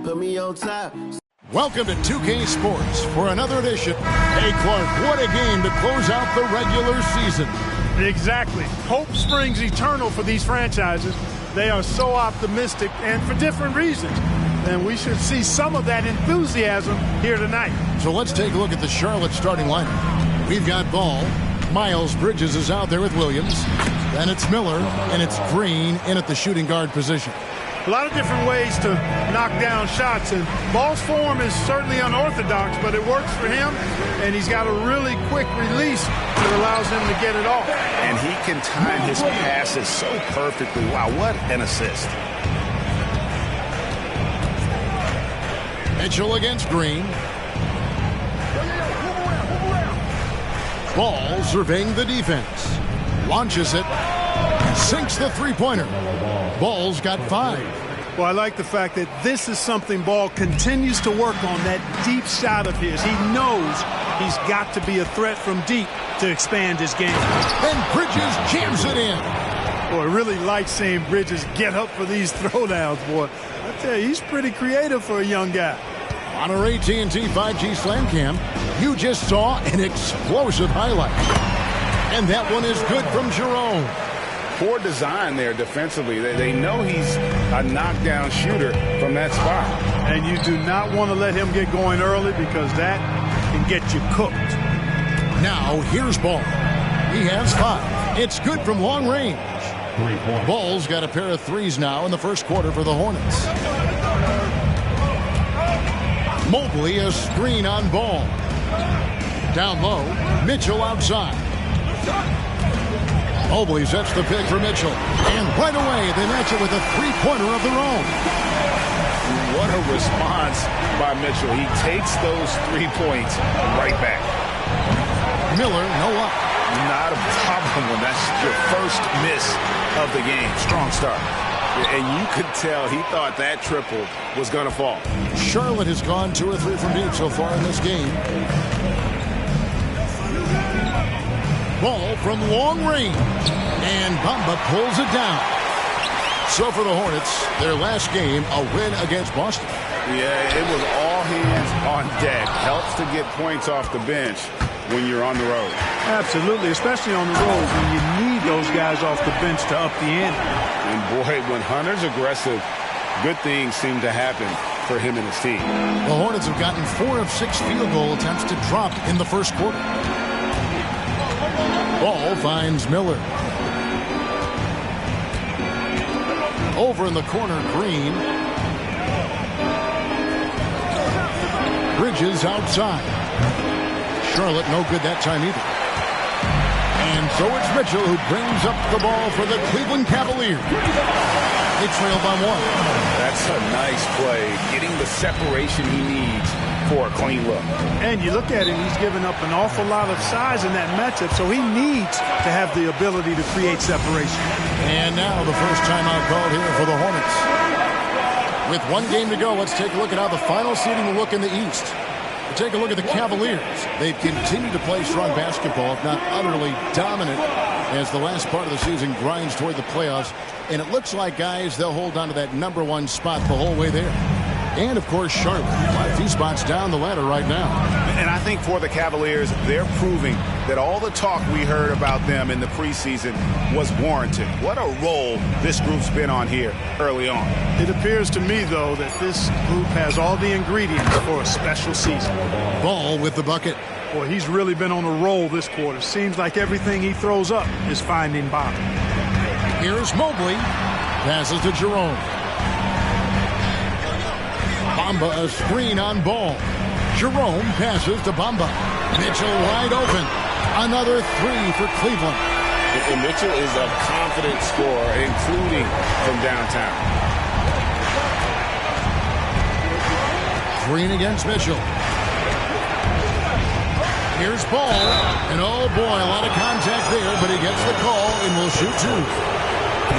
Put me on top. Welcome to 2K Sports for another edition. Hey, Clark, what a game to close out the regular season. Exactly. Hope springs eternal for these franchises. They are so optimistic, and for different reasons. And we should see some of that enthusiasm here tonight. So let's take a look at the Charlotte starting lineup. We've got Ball. Miles Bridges is out there with Williams. Then it's Miller, and it's Green in at the shooting guard position. A lot of different ways to knock down shots, and Ball's form is certainly unorthodox, but it works for him, and he's got a really quick release that allows him to get it off. And he can time his passes so perfectly. Wow, what an assist. Mitchell against Green. Ball surveying the defense. Launches it. Sinks the three-pointer. Ball's got 5. Well, I like the fact that this is something Ball continues to work on, that deep shot of his. He knows he's got to be a threat from deep to expand his game. And Bridges jams it in. Boy, I really like seeing Bridges get up for these throwdowns, boy. I tell you, he's pretty creative for a young guy. On our AT&T 5G Slam Cam, you just saw an explosive highlight. And that one is good from Jerome. Poor design there defensively. They know he's a knockdown shooter from that spot. And you do not want to let him get going early because that can get you cooked. Now, here's Ball. He has 5. It's good from long range. Ball's got a pair of threes now in the first quarter for the Hornets. Mobley a screen on Ball. Down low, Mitchell outside. Mobley sets the pick for Mitchell. And right away, they match it with a three-pointer of their own. What a response by Mitchell. He takes those 3 points right back. Miller, no up. Not a problem when that's your first miss of the game. Strong start. And you could tell he thought that triple was going to fall. Charlotte has gone 2 or 3 from deep so far in this game. Ball from long range. And Bamba pulls it down. So for the Hornets, their last game, a win against Boston. Yeah, it was all hands on deck. Helps to get points off the bench when you're on the road. Absolutely, especially on the road when you need those guys off the bench to up the ante. And boy, when Hunter's aggressive, good things seem to happen for him and his team. The Hornets have gotten 4 of 6 field goal attempts to drop in the first quarter. Ball finds Miller. Over in the corner, Green. Bridges outside. Charlotte no good that time either. And so it's Mitchell who brings up the ball for the Cleveland Cavaliers. They trail by 1. That's a nice play, getting the separation he needs for a clean look. And you look at him, he's given up an awful lot of size in that matchup, so he needs to have the ability to create separation. And now the first timeout called here for the Hornets. With 1 game to go, let's take a look at how the final seeding will look in the East. We'll take a look at the Cavaliers. They've continued to play strong basketball, if not utterly dominant, as the last part of the season grinds toward the playoffs. And it looks like, guys, they'll hold on to that #1 spot the whole way there. And, of course, Charlotte, quite a few spots down the ladder right now. And I think for the Cavaliers, they're proving that all the talk we heard about them in the preseason was warranted. What a role this group's been on here early on. It appears to me, though, that this group has all the ingredients for a special season. Ball with the bucket. Boy, he's really been on a roll this quarter. Seems like everything he throws up is finding bottom. Here's Mobley. Passes to Jerome. Bamba a screen on Ball. Jerome passes to Bamba. Mitchell wide open. Another 3 for Cleveland. And Mitchell is a confident scorer, including from downtown. Green against Mitchell. Here's Ball. And oh boy, a lot of contact there, but he gets the call and will shoot 2.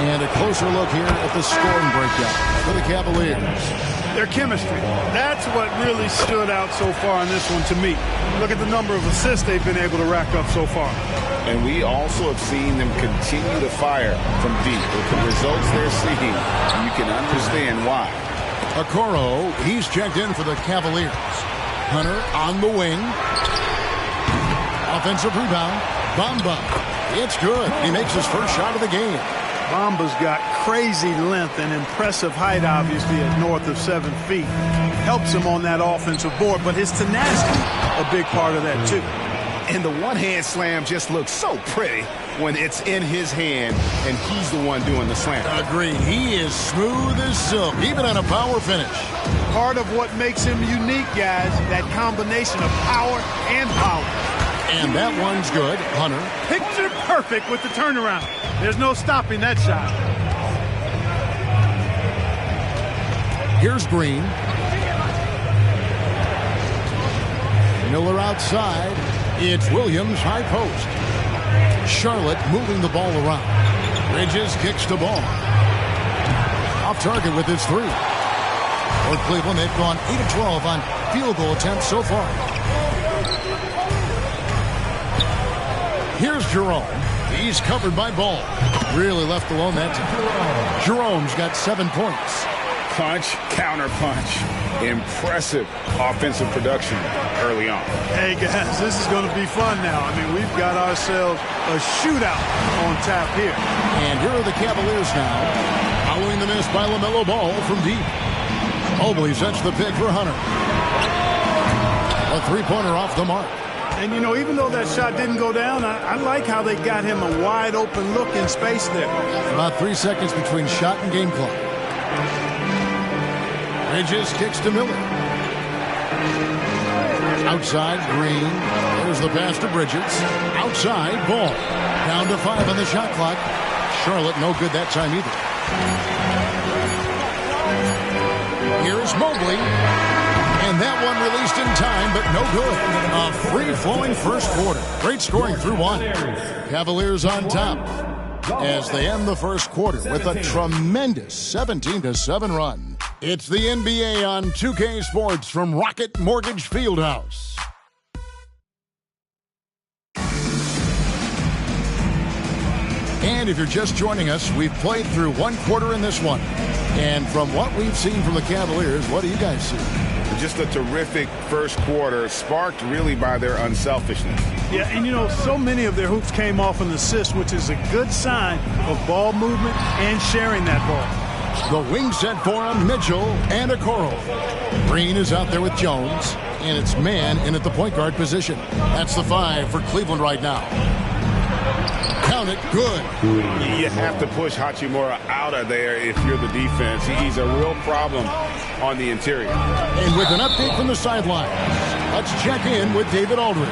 And a closer look here at the scoring breakdown for the Cavaliers. Their chemistry. That's what really stood out so far in this one to me. Look at the number of assists they've been able to rack up so far. And we also have seen them continue to fire from deep. With the results they're seeing, you can understand why. Okoro, he's checked in for the Cavaliers. Hunter on the wing. Offensive rebound. Bamba. It's good. He makes his first shot of the game. Bamba's got crazy length and impressive height, obviously, at north of 7 feet. Helps him on that offensive board, but his tenacity, a big part of that, too. And the one-hand slam just looks so pretty when it's in his hand and he's the one doing the slam. Agreed. He is smooth as silk, even on a power finish. Part of what makes him unique, guys, that combination of power and power. And that one's good. Hunter. Picture perfect with the turnaround. There's no stopping that shot. Here's Green. Miller outside. It's Williams, high post. Charlotte moving the ball around. Bridges kicks the ball. Off target with his three. For Cleveland, they've gone 8 of 12 on field goal attempts so far. Here's Jerome. He's covered by Ball. Really left alone that time. Jerome's got 7 points. Punch, counter punch. Impressive offensive production early on. Hey, guys, this is going to be fun now. I mean, we've got ourselves a shootout on tap here. And here are the Cavaliers now. Following the miss by LaMelo Ball from deep. Mobley sets the pick for Hunter. A three-pointer off the mark. And, you know, even though that shot didn't go down, I like how they got him a wide-open look in space there. About 3 seconds between shot and game clock. Bridges kicks to Miller. Outside, Green. There's the pass to Bridges. Outside, Ball. Down to 5 on the shot clock. Charlotte no good that time either. Here's Mobley. And that one released in time, but no good. A free-flowing first quarter. Great scoring through one. Cavaliers on top as they end the first quarter with a tremendous 17-7 run. It's the NBA on 2K Sports from Rocket Mortgage Fieldhouse. And if you're just joining us, we've played through one quarter in this one. And from what we've seen from the Cavaliers, what do you guys see? Just a terrific first quarter, sparked really by their unselfishness. Yeah, and you know, so many of their hoops came off an assist, which is a good sign of ball movement and sharing that ball. The wing set for him, Mitchell and Okoro. Green is out there with Jones, and it's man in at the point guard position. That's the 5 for Cleveland right now. Count it, good. You have to push Hachimura out of there if you're the defense. He's a real problem on the interior. And with an update from the sidelines, let's check in with David Aldridge.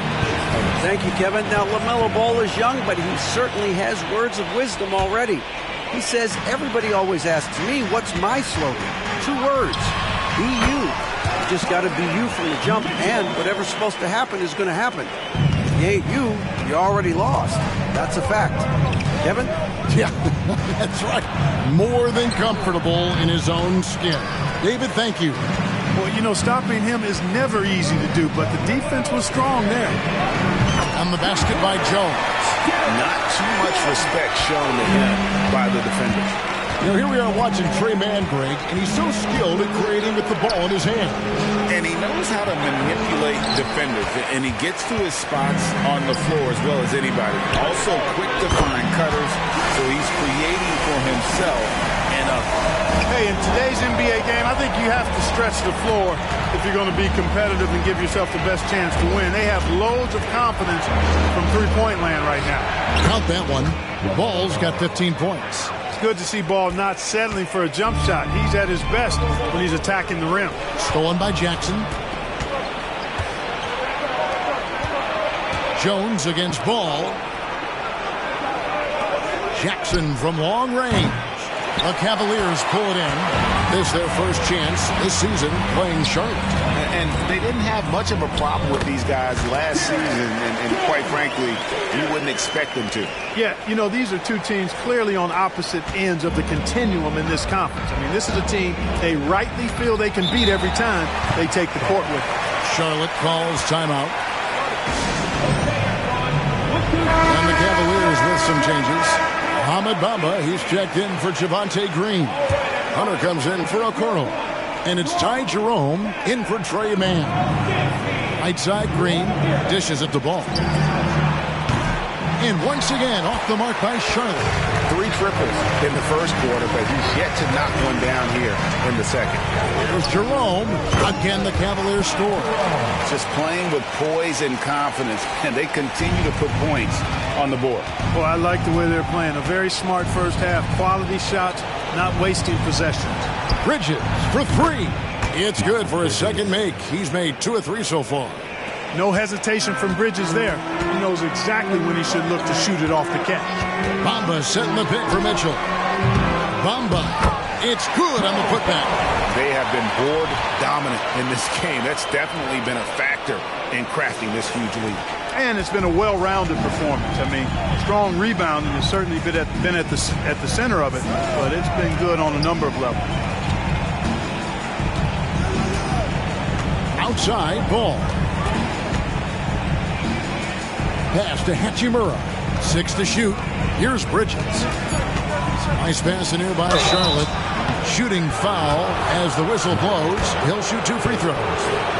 Thank you, Kevin. Now, LaMelo Ball is young, but he certainly has words of wisdom already. He says, everybody always asks me, what's my slogan? 2 words, be you. You just got to be you from the jump, and whatever's supposed to happen is going to happen. If you ain't you, you're already lost. That's a fact. Kevin? Yeah, that's right. More than comfortable in his own skin. David, thank you. Well, you know, stopping him is never easy to do, but the defense was strong there. On the basket by Jones. Not too much respect shown to him by the defenders. You know, here we are watching Trey Mann, Greg, and he's so skilled at creating with the ball in his hand. And he knows how to manipulate defenders, and he gets to his spots on the floor as well as anybody. Also quick to find cutters, so he's creating for himself and others. Hey, in today's NBA game, I think you have to stretch the floor if you're going to be competitive and give yourself the best chance to win. They have loads of confidence from three-point land right now. Count that one. Ball's got 15 points. It's good to see Ball not settling for a jump shot. He's at his best when he's attacking the rim. Stolen by Jackson. Jones against Ball. Jackson from long range. The Cavaliers pull it in. This is their first chance this season playing Charlotte. And they didn't have much of a problem with these guys last season, and quite frankly, you wouldn't expect them to. Yeah, you know, these are two teams clearly on opposite ends of the continuum in this conference. I mean, this is a team they rightly feel they can beat every time they take the court with them. Charlotte calls timeout. And the Cavaliers with some changes. Ahmed Bamba, he's checked in for Javonte Green. Hunter comes in for Okoro. And it's Ty Jerome in for Trey Mann. Right side, Green dishes at the ball. And once again, off the mark by Charlotte. 3 triples in the first quarter, but he's yet to knock one down here in the second. Here's Jerome. Again, the Cavaliers score. Just playing with poise and confidence, and they continue to put points on the board. Well, I like the way they're playing. A very smart first half. Quality shots, not wasting possessions. Bridges for 3. It's good for his second make. He's made 2 of 3 so far. No hesitation from Bridges there. He knows exactly when he should look to shoot it off the catch. Bamba setting the pick for Mitchell. Bamba. It's good on the putback. They have been board dominant in this game. That's definitely been a factor in crafting this huge lead. And it's been a well-rounded performance. I mean, strong rebounding has certainly been at the center of it, but it's been good on a number of levels. Outside ball. Pass to Hachimura. 6 to shoot. Here's Bridges. Nice pass in here by Charlotte. Shooting foul as the whistle blows. He'll shoot 2 free throws.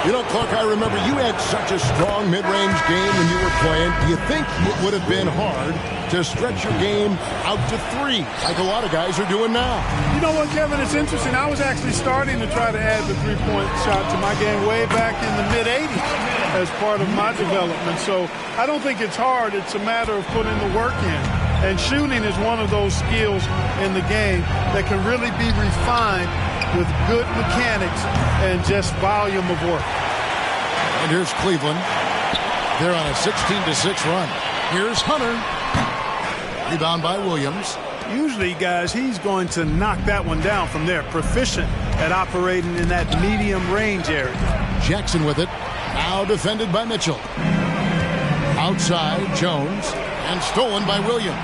You know, Clark, I remember you had such a strong mid-range game when you were playing. Do you think it would have been hard to stretch your game out to 3 like a lot of guys are doing now? You know what, Kevin? It's interesting. I was actually starting to try to add the 3-point shot to my game way back in the mid-'80s as part of my development. So I don't think it's hard. It's a matter of putting the work in. And shooting is one of those skills in the game that can really be refined with good mechanics and just volume of work. And here's Cleveland. They're on a 16-6 run. Here's Hunter. Rebound by Williams. Usually, guys, he's going to knock that one down from there. Proficient at operating in that medium range area. Jackson with it. Now defended by Mitchell. Outside, Jones. And stolen by Williams.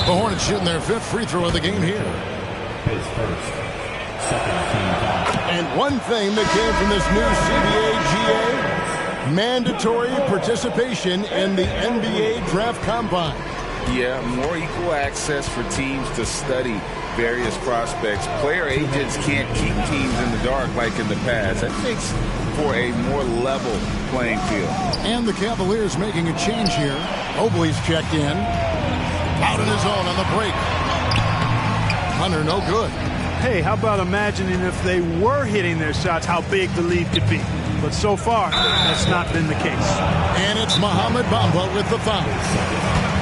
The Hornets shooting their 5th free throw of the game here. His first. Second team foul. And one thing that came from this new CBA GA, mandatory participation in the NBA Draft Combine. Yeah, more equal access for teams to study various prospects. Player agents can't keep teams in the dark like in the past. That makes for a more level playing field. And the Cavaliers making a change here. Mobley's checked in. Out in his own on the break. Hunter, no good. Hey, how about imagining if they were hitting their shots, how big the lead could be. But so far, that's not been the case. And it's Mohamed Bamba with the foul.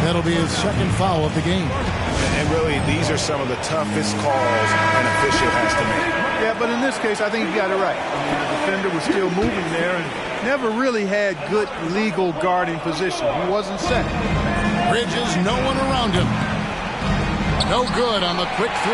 That'll be his 2nd foul of the game. And really, these are some of the toughest calls an official has to make. Yeah, but in this case, I think he got it right. I mean, the defender was still moving there and never really had good legal guarding position. He wasn't set. Bridges, no one around him. No good on the quick 3.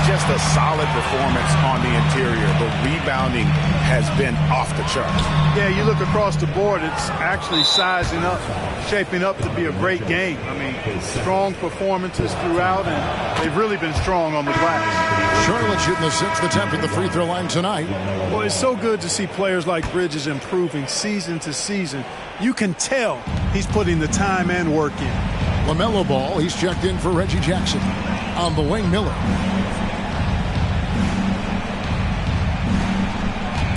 Just a solid performance on the interior. The rebounding has been off the charts. Yeah, you look across the board, it's actually sizing up, shaping up to be a great game. I mean, strong performances throughout, and they've really been strong on the glass. Charlotte shooting the 6th attempt at the free throw line tonight. Well, it's so good to see players like Bridges improving season to season. You can tell he's putting the time and work in. LaMelo Ball, he's checked in for Reggie Jackson. On the wing, Miller.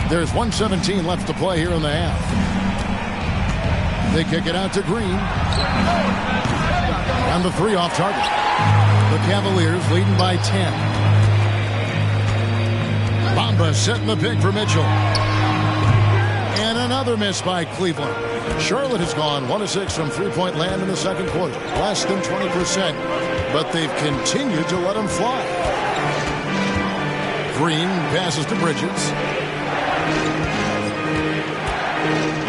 There's 1:17 left to play here in the half. They kick it out to Green. And the 3 off target. The Cavaliers leading by 10. Bamba setting the pick for Mitchell. And another miss by Cleveland. Charlotte has gone 1 of 6 from 3-point land in the second quarter. Less than 20%. But they've continued to let them fly. Green passes to Bridges.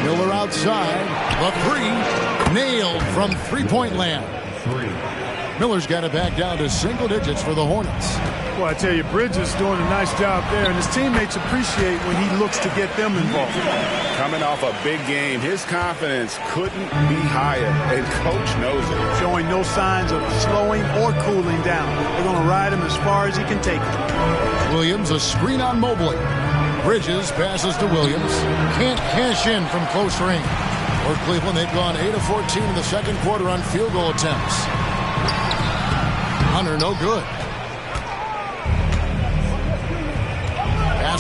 Miller outside. The 3 nailed from 3-point land. Miller's got it back down to single digits for the Hornets. Well, I tell you, Bridges doing a nice job there, and his teammates appreciate when he looks to get them involved. Coming off a big game, his confidence couldn't be higher, and Coach knows it. Showing no signs of slowing or cooling down. They're going to ride him as far as he can take it. Williams, a screen on Mobley. Bridges passes to Williams. Can't cash in from close range. For Cleveland, they've gone 8 of 14 in the second quarter on field goal attempts. Hunter, no good.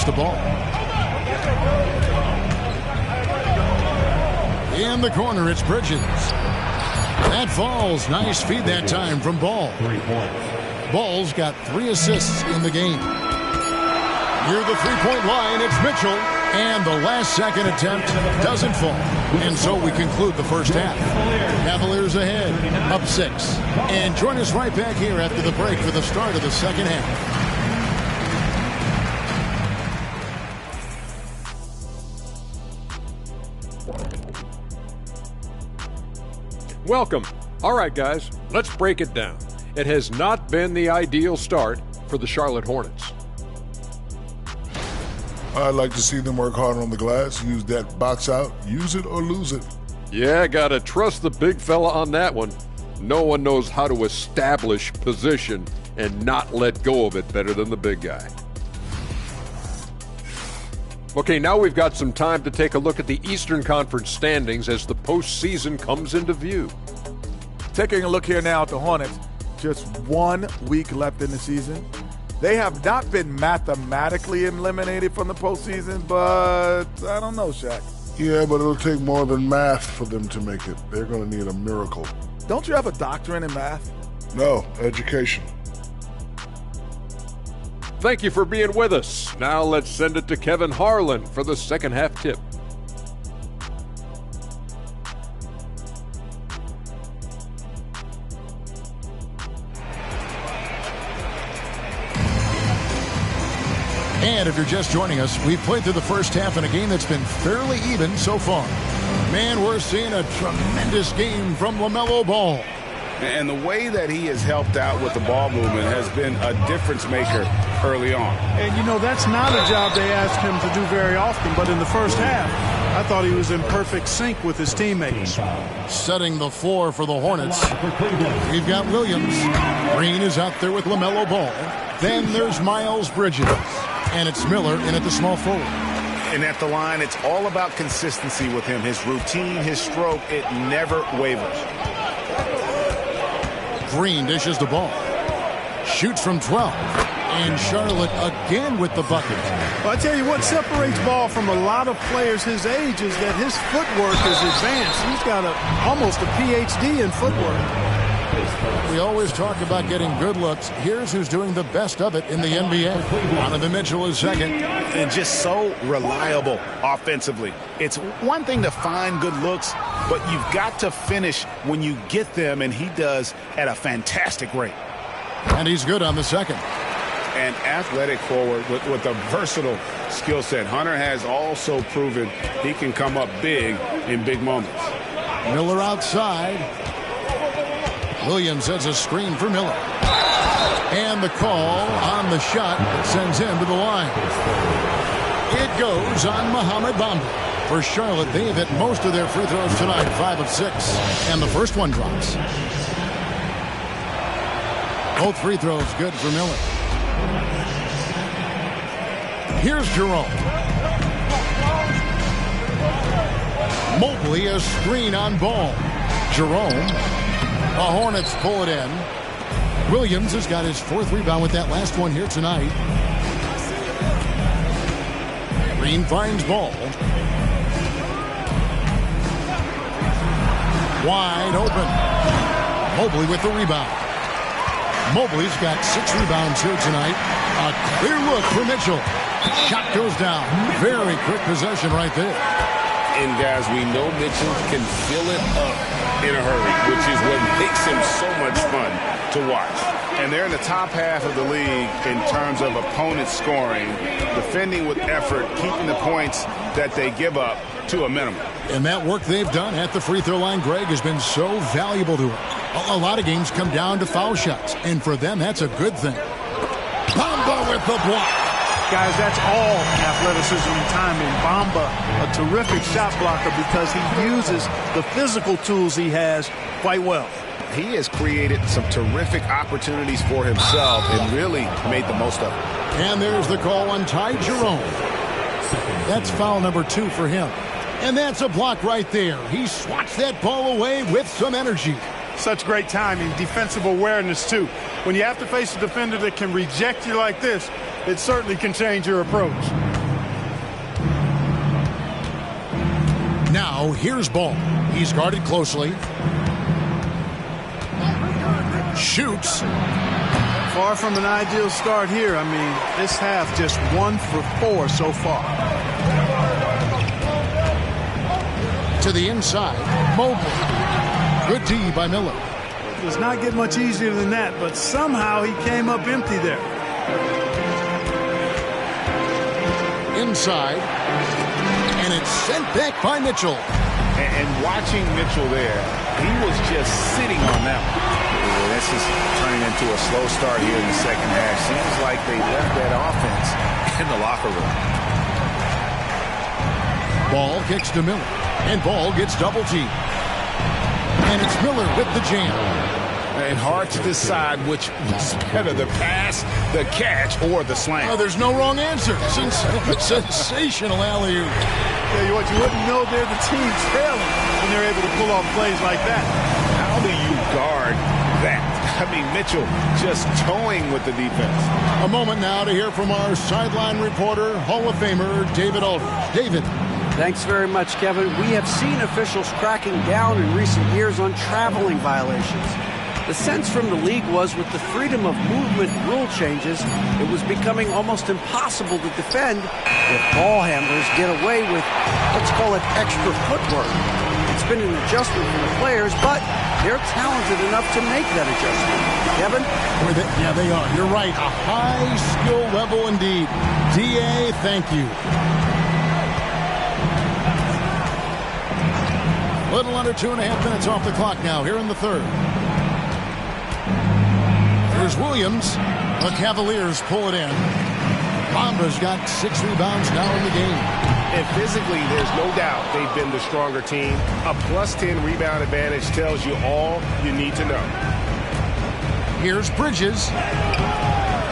the ball. In the corner, it's Bridges. That falls. Nice feed that time from Ball. 3 points. Ball's got 3 assists in the game. Near the three-point line, it's Mitchell. And the last second attempt doesn't fall. And so we conclude the first half. Cavaliers ahead, up 6. And join us right back here after the break for the start of the second half. Welcome. All right, guys, let's break it down. It has not been the ideal start for the Charlotte Hornets. I'd like to see them work hard on the glass, use that box out, use it or lose it. Yeah, gotta trust the big fella on that one. No one knows how to establish position and not let go of it better than the big guy. Okay, now we've got some time to take a look at the Eastern Conference standings as the postseason comes into view. Taking a look here now at the Hornets, just 1 week left in the season. They have not been mathematically eliminated from the postseason, but I don't know, Shaq. Yeah, but it'll take more than math for them to make it. They're going to need a miracle. Don't you have a doctorate in math? No, education. Thank you for being with us. Now let's send it to Kevin Harlan for the second half tip. And if you're just joining us, we've played through the first half in a game that's been fairly even so far. Man, we're seeing a tremendous game from LaMelo Ball. And the way that he has helped out with the ball movement has been a difference maker early on. And, you know, that's not a job they ask him to do very often. But in the first half, I thought he was in perfect sync with his teammates. Setting the floor for the Hornets, we've got Williams. Green is out there with LaMelo Ball. Then there's Miles Bridges. And it's Miller in at the small forward. And at the line, it's all about consistency with him. His routine, his stroke, it never wavers. Green dishes the ball. Shoots from 12. And Charlotte again with the bucket. Well, I tell you what separates Ball from a lot of players his age is that his footwork is advanced. He's got almost a PhD in footwork. We always talk about getting good looks. Here's who's doing the best of it in the NBA. Donovan Mitchell is second. And just so reliable offensively. It's one thing to find good looks, but you've got to finish when you get them, and he does at a fantastic rate. And he's good on the second. An athletic forward with a versatile skill set. Hunter has also proven he can come up big in big moments. Miller outside. Williams sets a screen for Miller. And the call on the shot that sends him to the line. It goes on Mohamed Bamba. For Charlotte, they've hit most of their free throws tonight, 5 of 6. And the first one drops. Both free throws good for Miller. Here's Jerome. Mobley a screen on Ball. Jerome. The Hornets pull it in. Williams has got his 4th rebound with that last one here tonight. Green finds Ball. Wide open. Mobley with the rebound. Mobley's got 6 rebounds here tonight. A clear look for Mitchell. Shot goes down. Very quick possession right there. And guys, we know Mitchell can fill it up in a hurry, which is what makes him so much fun to watch. And they're in the top half of the league in terms of opponent scoring, defending with effort, keeping the points that they give up to a minimum. And that work they've done at the free throw line, Greg, has been so valuable to them. A lot of games come down to foul shots, and for them, that's a good thing. Bamba with the block. Guys, that's all athleticism and timing. Bamba, a terrific shot blocker because he uses the physical tools he has quite well. He has created some terrific opportunities for himself and really made the most of it. And there's the call on Ty Jerome. That's foul number 2 for him. And that's a block right there. He swats that ball away with some energy. Such great timing, defensive awareness, too. When you have to face a defender that can reject you like this, it certainly can change your approach. Now, here's Ball. He's guarded closely. Shoots. Far from an ideal start here. I mean, this half just 1 for 4 so far. To the inside, Mobley. Good D by Miller. Does not get much easier than that, but somehow he came up empty there. Inside, and it's sent back by Mitchell. And watching Mitchell there, he was just sitting on that one. This is turning into a slow start here in the second half. Seems like they left that offense in the locker room. Ball kicks to Miller, and Ball gets double teamed. And it's Miller with the jam. And hard to decide which was better, the pass, the catch, or the slam. Oh, there's no wrong answer. Sensational alley-oop. Tell you what, you wouldn't know they're the team trailing when they're able to pull off plays like that. How do you guard that? I mean, Mitchell just towing with the defense. A moment now to hear from our sideline reporter, Hall of Famer David Aldridge. David. Thanks very much, Kevin. We have seen officials cracking down in recent years on traveling violations. The sense from the league was with the freedom of movement rule changes, it was becoming almost impossible to defend if ball handlers get away with, let's call it, extra footwork. It's been an adjustment for the players, but they're talented enough to make that adjustment. Kevin? Yeah, they are. You're right. A high skill level indeed. DA, thank you. Little under 2.5 minutes off the clock now here in the third. Here's Williams. The Cavaliers pull it in. Bomba's got 6 rebounds now in the game. And physically, there's no doubt they've been the stronger team. A +10 rebound advantage tells you all you need to know. Here's Bridges.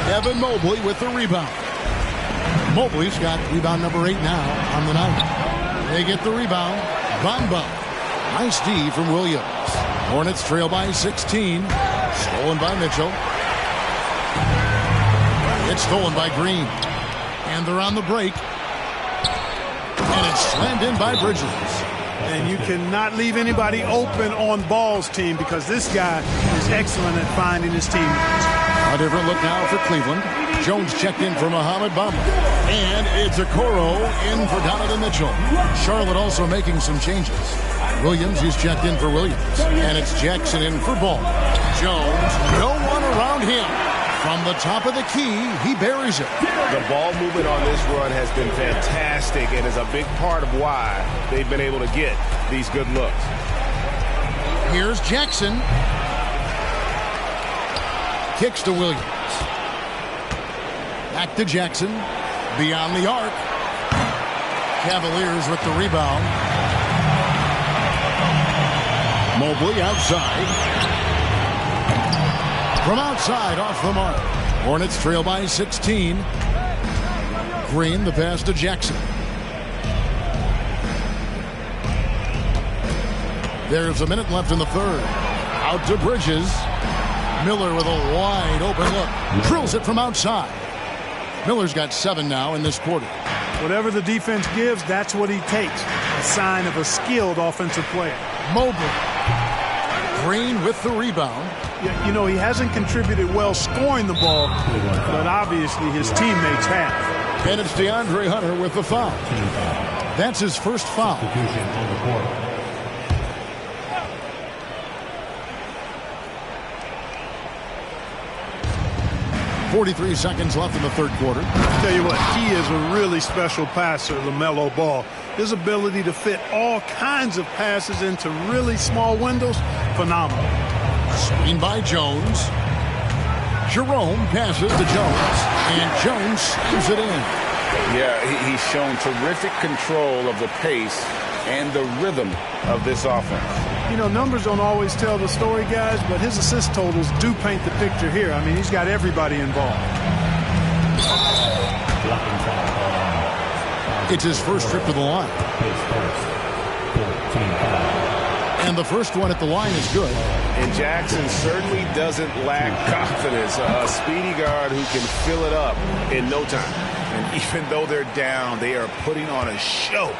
Evan Mobley with the rebound. Mobley's got rebound number 8 now on the night. They get the rebound. Bamba. Nice D from Williams. Hornets trail by 16. Stolen by Mitchell. It's stolen by Green. And they're on the break. And it's slammed in by Bridges. And you cannot leave anybody open on Ball's team because this guy is excellent at finding his teammates. A different look now for Cleveland. Jones checked in for Mohamed Bamba. And it's Okoro in for Donovan Mitchell. Charlotte also making some changes. Williams is checked in for Williams. And it's Jackson in for Ball. Jones, no one around him. From the top of the key, he buries it. The ball movement on this run has been fantastic and is a big part of why they've been able to get these good looks. Here's Jackson. Kicks to Williams. Back to Jackson. Beyond the arc. Cavaliers with the rebound. Mobley outside. From outside, off the mark. Hornets trail by 16. Green, the pass to Jackson. There's a minute left in the third. Out to Bridges. Miller with a wide open look. Drills it from outside. Miller's got 7 now in this quarter. Whatever the defense gives, that's what he takes. A sign of a skilled offensive player. Mobley. Green with the rebound. You know, he hasn't contributed well scoring the ball, but obviously his teammates have. And it's DeAndre Hunter with the foul. That's his first foul. 43 seconds left in the third quarter. Tell you what, he is a really special passer, LaMelo Ball. His ability to fit all kinds of passes into really small windows, phenomenal. Screen by Jones. Jerome passes to Jones, and Jones slams it in. Yeah, he's shown terrific control of the pace and the rhythm of this offense. You know, numbers don't always tell the story, guys, but his assist totals do paint the picture here. I mean, he's got everybody involved. It's his first trip to the line. And the first one at the line is good. And Jackson certainly doesn't lack confidence. A speedy guard who can fill it up in no time. And even though they're down, they are putting on a show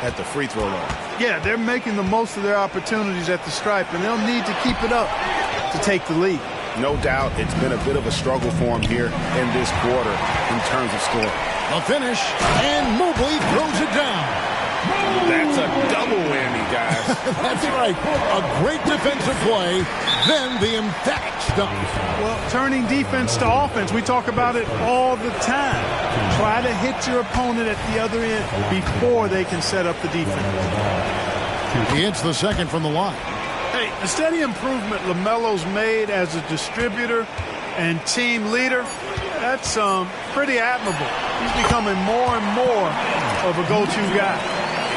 at the free throw line. Yeah, they're making the most of their opportunities at the stripe, and they'll need to keep it up to take the lead. No doubt it's been a bit of a struggle for him here in this quarter in terms of scoring. A finish, and Mobley throws it down. That's a double whammy, guys. That's right. A great defensive play, then the emphatic dunk. Well, turning defense to offense, we talk about it all the time. Try to hit your opponent at the other end before they can set up the defense. He hits the second from the line. Hey, the steady improvement LaMelo's made as a distributor and team leader, that's pretty admirable. He's becoming more and more of a go-to guy.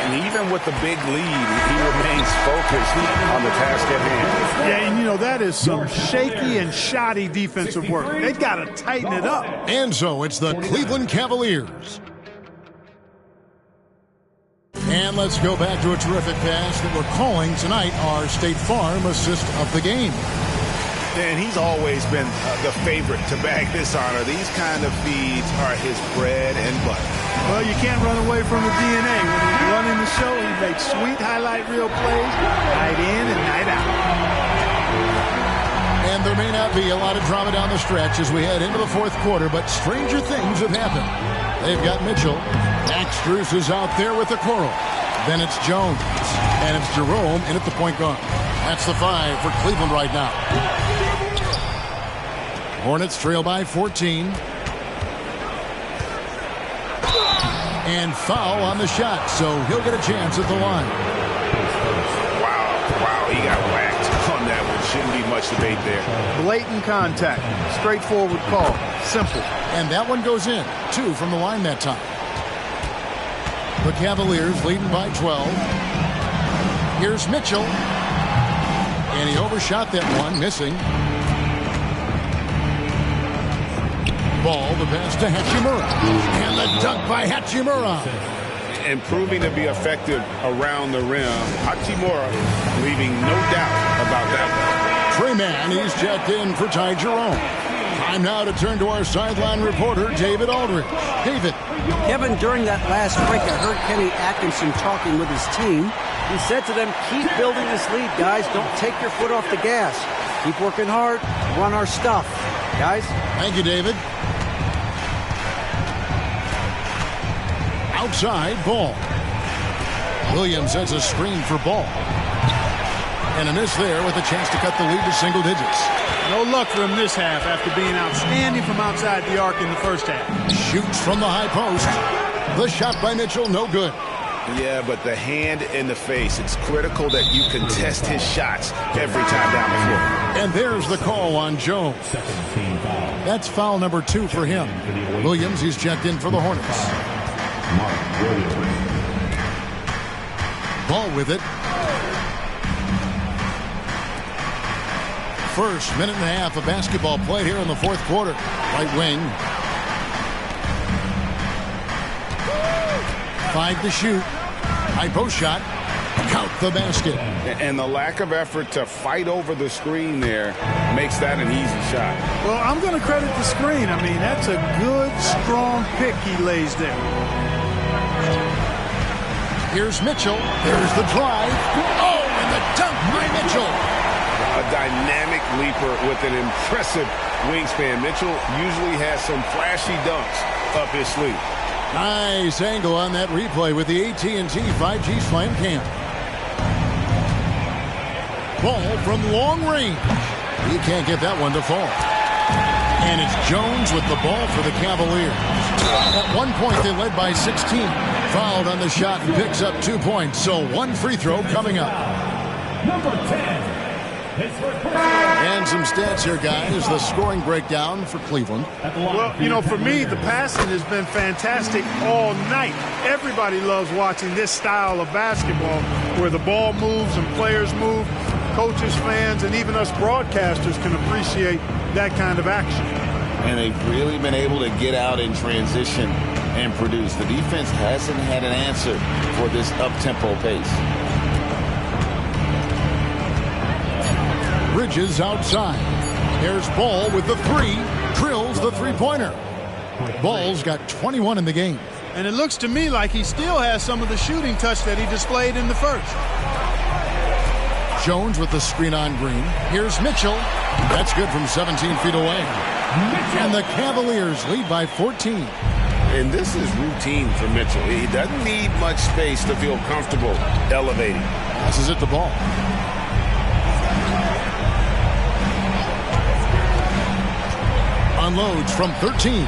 And even with the big lead, he remains focused on the task at hand. Yeah, and you know, that is some shaky and shoddy defensive work. They've got to tighten it up. And so it's the Cleveland Cavaliers. And let's go back to a terrific pass that we're calling tonight our State Farm assist of the game. And he's always been the favorite to bag this honor. These kind of feeds are his bread and butter. Well, you can't run away from the DNA. When he's running the show, he makes sweet highlight reel plays night in and night out. And there may not be a lot of drama down the stretch as we head into the fourth quarter, but stranger things have happened. They've got Mitchell. Max Strus is out there with the Coral. Then it's Jones. And it's Jerome in at the point guard. That's the 5 for Cleveland right now. Hornets trail by 14. And foul on the shot, so he'll get a chance at the line. Wow, he got whacked on that one. Shouldn't be much debate there. Blatant contact. Straightforward call. Simple. And that one goes in. 2 from the line that time. The Cavaliers leading by 12. Here's Mitchell. And he overshot that one, missing. Ball, the pass to Hachimura. And the dunk by Hachimura. And proving to be effective around the rim. Hachimura leaving no doubt about that. Trey Mann, he's checked in for Ty Jerome. Time now to turn to our sideline reporter, David Aldridge. David. Kevin, during that last break, I heard Kenny Atkinson talking with his team. He said to them, keep building this lead, guys. Don't take your foot off the gas. Keep working hard. Run our stuff. Guys. Thank you, David. Outside, Ball. Williams sets a screen for Ball. And a miss there with a chance to cut the lead to single digits. No luck for him this half after being outstanding from outside the arc in the first half. Shoots from the high post. The shot by Mitchell, no good. Yeah, but the hand in the face. It's critical that you contest his shots every time down the floor. And there's the call on Jones. That's foul number 2 for him. Williams, he's checked in for the Hornets. Ball with it. First minute and a half of basketball played here in the fourth quarter. Right wing. 5 to shoot. High post shot. Count the basket. And the lack of effort to fight over the screen there makes that an easy shot. Well, I'm going to credit the screen. I mean, that's a good, strong pick he lays there. Here's Mitchell. There's the drive. Oh, and the dunk by Mitchell. A dynamic leaper with an impressive wingspan. Mitchell usually has some flashy dunks up his sleeve. Nice angle on that replay with the AT&T 5G Slam Cam. Ball from long range. He can't get that one to fall. And it's Jones with the ball for the Cavaliers. At one point, they led by 16. Fouled on the shot and picks up 2 points. So 1 free throw coming up. Number 10. And some stats here, guys. The scoring breakdown for Cleveland. Well, you know, for me, the passing has been fantastic all night. Everybody loves watching this style of basketball where the ball moves and players move. Coaches, fans, and even us broadcasters can appreciate that kind of action. And they've really been able to get out in transition and produce. The defense hasn't had an answer for this up-tempo pace. Bridges outside. There's Ball with the 3. Drills the three-pointer. Ball's got 21 in the game. And it looks to me like he still has some of the shooting touch that he displayed in the first. Jones with the screen on Green. Here's Mitchell. That's good from 17 feet away. And the Cavaliers lead by 14. And this is routine for Mitchell. He doesn't need much space to feel comfortable elevating. Passes it the ball. Unloads from 13.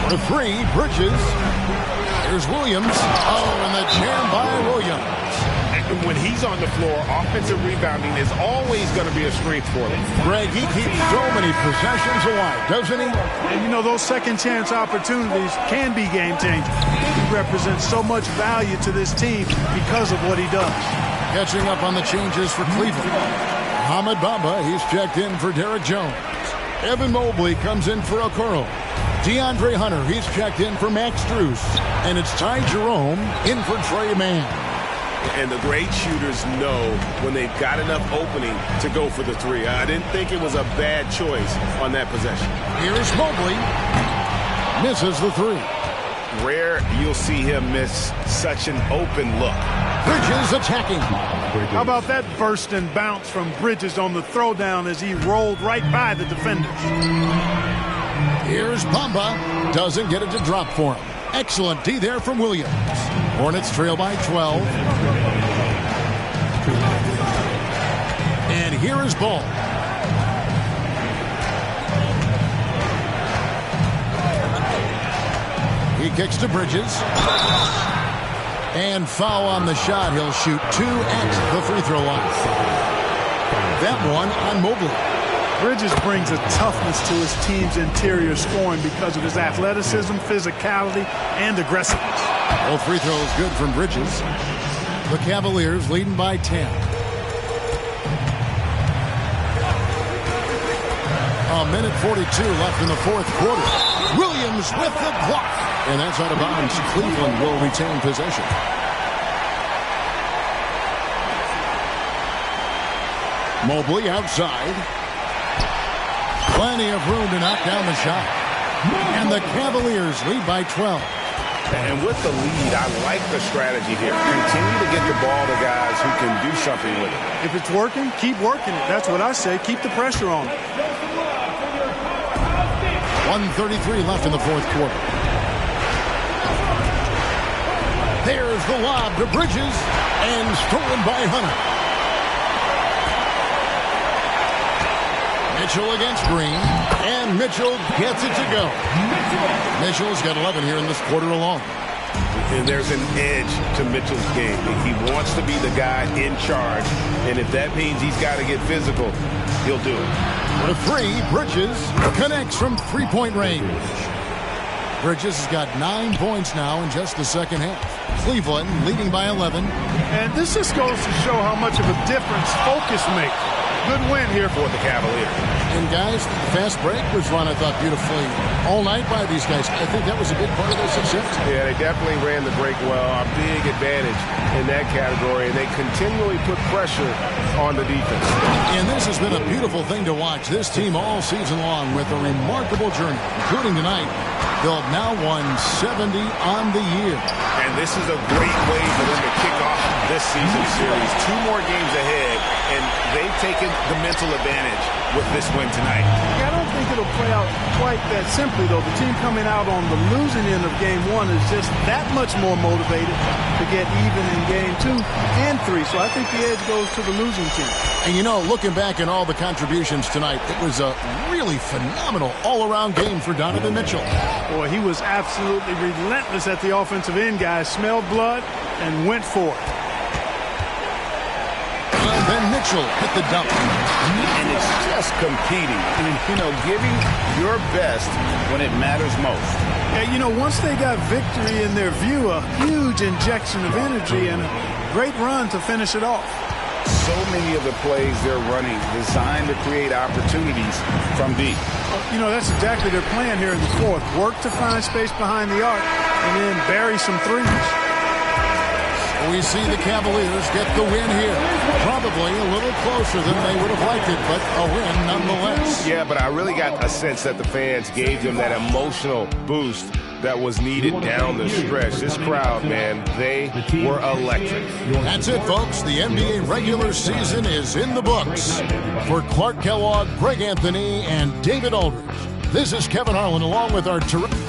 For 3, Bridges. Here's Williams. Oh, and the jam by Williams. And when he's on the floor, offensive rebounding is always going to be a strength for him. Greg, he keeps so many possessions alive, doesn't he? And you know, those second chance opportunities can be game changers. He represents so much value to this team because of what he does. Catching up on the changes for Cleveland. Ahmed Bamba, he's checked in for Derek Jones. Evan Mobley comes in for Okoro. DeAndre Hunter, he's checked in for Max Strus. And it's Ty Jerome in for Trey Mann. And the great shooters know when they've got enough opening to go for the three. I didn't think it was a bad choice on that possession. Here's Mobley. Misses the three. Rare you'll see him miss such an open look. Bridges attacking. How about that burst and bounce from Bridges on the throwdown as he rolled right by the defenders? Here's Bamba. Doesn't get it to drop for him. Excellent D there from Williams. Hornets trail by 12. And here is Ball. He kicks to Bridges. And foul on the shot. He'll shoot 2 at the free throw line. That one on Mobley. Bridges brings a toughness to his team's interior scoring because of his athleticism, physicality, and aggressiveness. Both free throws good from Bridges. The Cavaliers leading by 10. A minute 42 left in the fourth quarter. Williams with the block. And that's out of bounds. Cleveland will retain possession. Mobley outside. Plenty of room to knock down the shot. And the Cavaliers lead by 12. And with the lead, I like the strategy here. Continue to get the ball to guys who can do something with it. If it's working, keep working it. That's what I say. Keep the pressure on it. 1:33 left in the fourth quarter. There's the lob to Bridges. And stolen by Hunter. Mitchell against Green, and Mitchell gets it to go. Mitchell's got 11 here in this quarter alone. And there's an edge to Mitchell's game. He wants to be the guy in charge, and if that means he's got to get physical, he'll do it. For 3, Bridges connects from three-point range. Bridges has got 9 points now in just the second half. Cleveland leading by 11. And this just goes to show how much of a difference focus makes. Good win here for the Cavaliers. And guys, the fast break was run, I thought, beautifully all night by these guys. I think that was a big part of their success. Yeah, they definitely ran the break well. A big advantage in that category, and they continually put pressure on the defense. And this has been a beautiful thing to watch. This team all season long with a remarkable journey, including tonight. They'll have now won 70 on the year. And this is a great way for them to kick off this season series. 2 more games ahead, and they've taken the mental advantage with this win tonight. I don't think it'll play out quite that simply, though. The team coming out on the losing end of Game 1 is just that much more motivated to get even in Game 2 and 3. So I think the edge goes to the losing team. And, you know, looking back at all the contributions tonight, it was a really phenomenal all-around game for Donovan Mitchell. Boy, he was absolutely relentless at the offensive end, guys. Smelled blood and went for it. And then Mitchell hit the dump. And it's just competing. You know, giving your best when it matters most. Yeah, you know, once they got victory in their view, a huge injection of energy and a great run to finish it off. So many of the plays they're running designed to create opportunities from deep. You know, that's exactly their plan here in the fourth. Work to find space behind the arc and then bury some threes. We see the Cavaliers get the win here. Probably a little closer than they would have liked it, but a win nonetheless. Yeah, but I really got a sense that the fans gave them that emotional boost that was needed down the stretch. This crowd, man, they were electric. That's it, folks. The NBA regular season is in the books. For Clark Kellogg, Greg Anthony, and David Aldridge, this is Kevin Harlan along with our terrific